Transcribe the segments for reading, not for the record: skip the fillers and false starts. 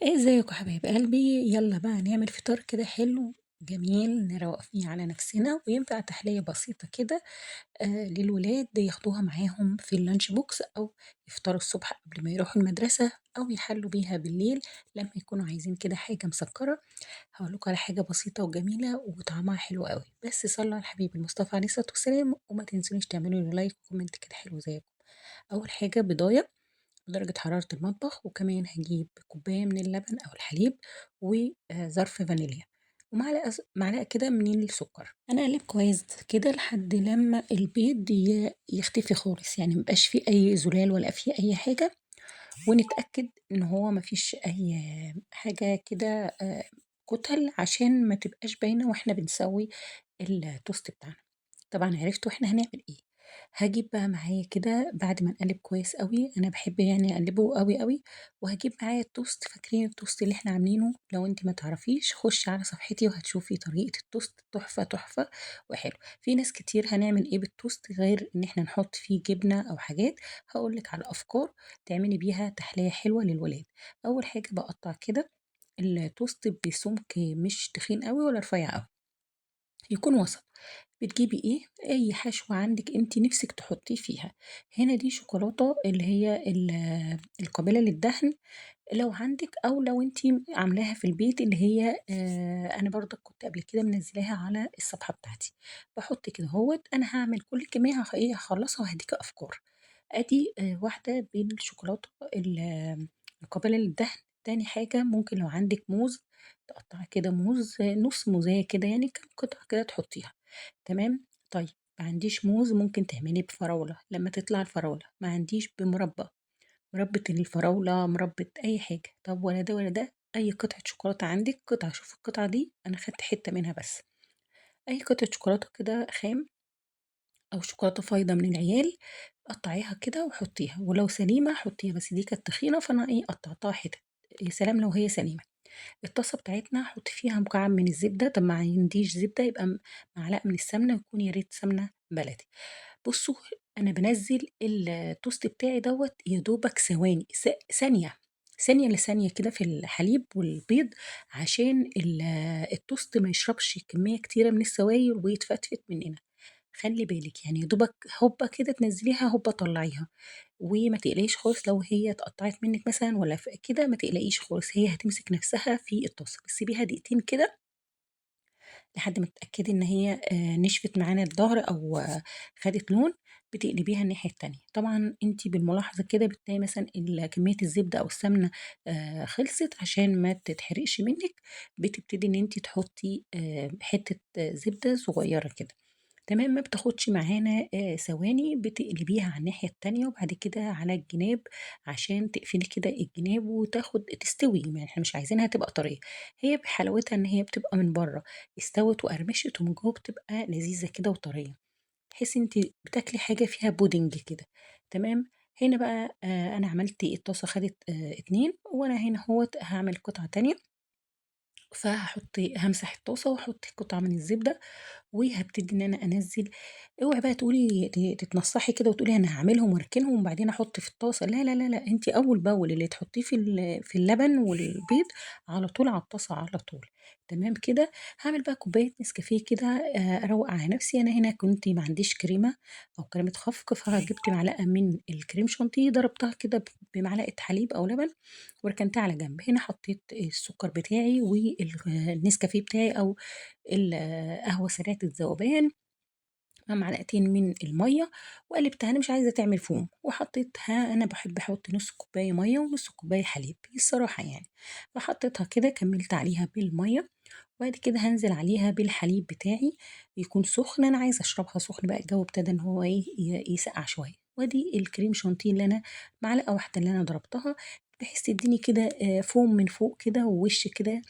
ازيكم حبايب قلبي، يلا بقى نعمل فطار كده حلو جميل نروق فيه على نفسنا، وينفع تحلية بسيطة كده للولاد ياخدوها معاهم في اللانش بوكس، أو يفطروا الصبح قبل ما يروحوا المدرسة، أو يحلوا بيها بالليل لما يكونوا عايزين كده حاجة مسكرة. هقولكوا على حاجة بسيطة وجميلة وطعمها حلو قوي، بس صلوا على الحبيب المصطفى عليه الصلاة والسلام، وما تنسونيش تعملوا لي لايك وكومنت كده حلو زيكم. أول حاجة بضاية بدرجة حرارة المطبخ، وكمان هاجيب كوباية من اللبن أو الحليب وظرف فانيليا، معلقة كده من السكر. أنا أقلب كويس كده لحد لما البيض يختفي خالص، يعني مبقاش فيه أي زلال ولا فيه أي حاجة، ونتأكد إن هو مفيش أي حاجة كده كتل، عشان ما تبقاش باينة واحنا بنسوي التوست بتاعنا. طبعًا عرفتوا إحنا هنعمل إيه. هاجيب بقى معايا كده بعد ما نقلّب كويس أوي، أنا باحب يعني أقلّبه أوي، أوي، وهاجيب معايا التوست. فاكرين التوست اللي إحنا عاملينه؟ لو أنتِ ما تعرفيش خُشّي على صفحتي وهتشوفي طريقة التوست تحفة، تحفة وحلو. في ناس كتير هنعمل إيه بالتوست غير إن إحنا نحط فيه جبنة أو حاجات. هاقول لِك على أفكار تعملي بيها تحلية حلوة للولاد. أول حاجة باقطّع كده التوست بسمك مش تخين أوي ولا رفيع أوي، يكون وسط. بتجيبي إيه، أي حشوة عندِك أنتِ نِفْسِك تحطيه فيها. هنا دي شوكولاتة اللي هي القابلة للدهن لو عندِك، أو لو أنتِ عاملاها في البيت اللي هي أنا برضه كنت قبل كده منزّلاها على الصفحة بتاعتي. باحط كده أهوّة، أنا هاعمل كل الكمية هاخلّصها وهادّيكِ أفكار. أدي واحدة بالشوكولاتة القابلة للدهن. تاني حاجة ممكن لو عندِك موز تقطّعي كده موز، نُص موزاية كده يعني كام قطعة كده تحطيها. تمام. طيب ما عنديش موز ممكن تعملي بفراولة لما تطلع الفراولة، ما عنديش بمربى، مربى الفراولة، مربى أي حاجة. طب ولا ده ولا ده، أي قطعة شوكولاتة عندك، قطعة، شوف القطعة دي أنا خدت حتة منها بس، أي قطعة شوكولاتة كده خام أو شوكولاتة فايضة من العيال، قطعيها كده وحطيها، ولو سليمة حطيها، بس دي كانت تخينة فأنا إيه قطعتها حتت. يا سلام لو هي سليمة. الطاسة بتاعتنا حُطّي فيها مكعب من الزبدة، طب ما عنديش زبدة يبقى معلقة من السمنة، ويكون يا ريت سمنة بلدي. بُصّوا، أنا بانزّل التوست بتاعي دوّة يا دوبك ثواني، ثانية، ثانية إلّا ثانية كده في الحليب والبيض، عشان التوست ما يشربش كمية كتيرة من السوايل ويتفتفت مننا. خلّي بالِك، يعني يا دوبك هوبا كده تنزّليها، هوبا طلّعيها، وما تقلقيش خالص لو هي اتقطّعت منِّك مثلًا والّا كده، ما تقلقيش خالص، هي هتمسك نَفْسها في الطاسة، بس سيبيها دقيقتين كده لحد ما تتأكدي إن هي نشفت معانا الضهر، أو خدت لون. بتقلبيها الناحية التانية. طبعًا أنتِ بالملاحظة كده بتلاقي مثلًا كمية الزبدة أو السمنة خلصت عشان ما تتحرقش منِّك، بتبتدي إن أنتِ تحطّي حتّة زبدة صغيّرة كده. تمام، ما بتاخدش معانا ثواني، بتقلبيها على الناحية التانية وبعد كده على الجناب، عشان تقفلي كده الجناب تستوي، يعني إحنا مش عايزينها تبقى طرية. هي بحلاوتها إن هي بتبقى من برّه استوت وقرمشت، ومن جوّه بتبقى لذيذة كده وطرية، تحسي أنتِ بتاكلي حاجة فيها pudding كده. تمام. هنا بقى أنا عملت الطاسة خدت 2، وأنا هنا أهوّة هاعمل قطعة تانية، هامسح الطاسة وأحط قطعة من الزبدة، وهابتدي إن أنا أنزّل. اوعي بقى تقولي تتنصّحي كده وتقولي أنا هاعملهم وأركنهم وبعدين أحط في الطاسة، لا، لا، لا، لأ، أنتِ أول بأول اللي تحطيه في اللبن والبيض على طول على الطاسة على طول. تمام كده. هاعمل بقى كوباية نسكافيه كده أروّق على نفسي. أنا هنا كنت ما عنديش كريمة أو كريمة خفق، فجبت معلقة من الكريم شانتيه، ضربتها كده بمعلقة حليب أو لبن وركنتها على جنب. هنا حطيت السكر بتاعي النسكافيه بتاعي، أو قهوة سريعة الذوبان، مع معلقتين من المَيّة، وقلبتها. أنا مش عايزة تعمل فوم، وحطيتها. أنا باحب أحط نُص كوباية مَيّة ونُص كوباية حليب الصراحة يعني، فحطيتها كده كمّلت عليها بالمَيّة، وبعد كده هانزل عليها بالحليب بتاعي يكون سُخن. أنا عايزة أشربها سُخن بقى، الجو ابتدى إن هو إيه يسقّع شوية. وأدي الكريم شانتيه اللي أنا معلقة واحدة اللي أنا ضربتها، بحيث تدّيني كده فوم من فوق كده ووِش كده،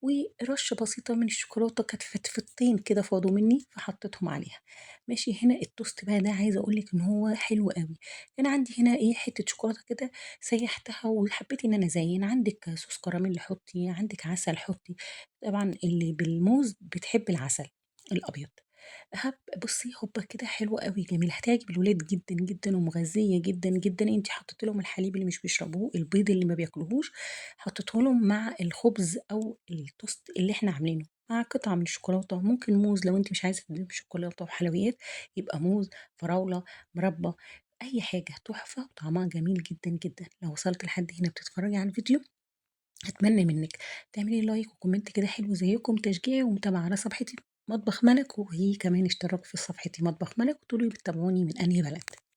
ورشة بسيطة من الشوكولاتة، كانت فتفتين كده فاضوا مني فحطيتهم عليها. ماشي. هنا التوست بقى ده عايزة أقول لِك إن هو حلو أوي. كان عندي هنا حتة شوكولاتة كده سيّحتها وحبيت إن أنا أزيّن. عندِك صوص كراميل حطي، عندِك عسل حطي. طبعًا اللي بالموز بتحب العسل الأبيض، بُصّي هوبا كده حلوة أوي، جميلة، هتعجب الولاد جدًا، جدًا ومغذية جدًا، جدًا. أنتِ حطيتِ لهم الحليب اللي مش بيشربوه، البيض اللي ما بياكلوهوش، حطيته لهم مع الخبز أو التوست اللي إحنا عاملينه، مع قطعة من الشوكولاتة، ممكن موز لو أنتِ مش عايزة تدّيهم شوكولاتة وحلويات، يبقى موز، فراولة، مربى، أي حاجة تحفة وطعمها جميل جدًا، جدًا. لو وصلتِ لحد هنا بتتفرجي على الفيديو أتمنى منِّك تعملي لايك وكومنت كده حلو زيكم تشجيع ومتابعة على صفحتي مطبخ ملك، وكمان اشتراك في صفحتي مطبخ ملك، وتقولوا لي بتتابعوني من أنهي بلد.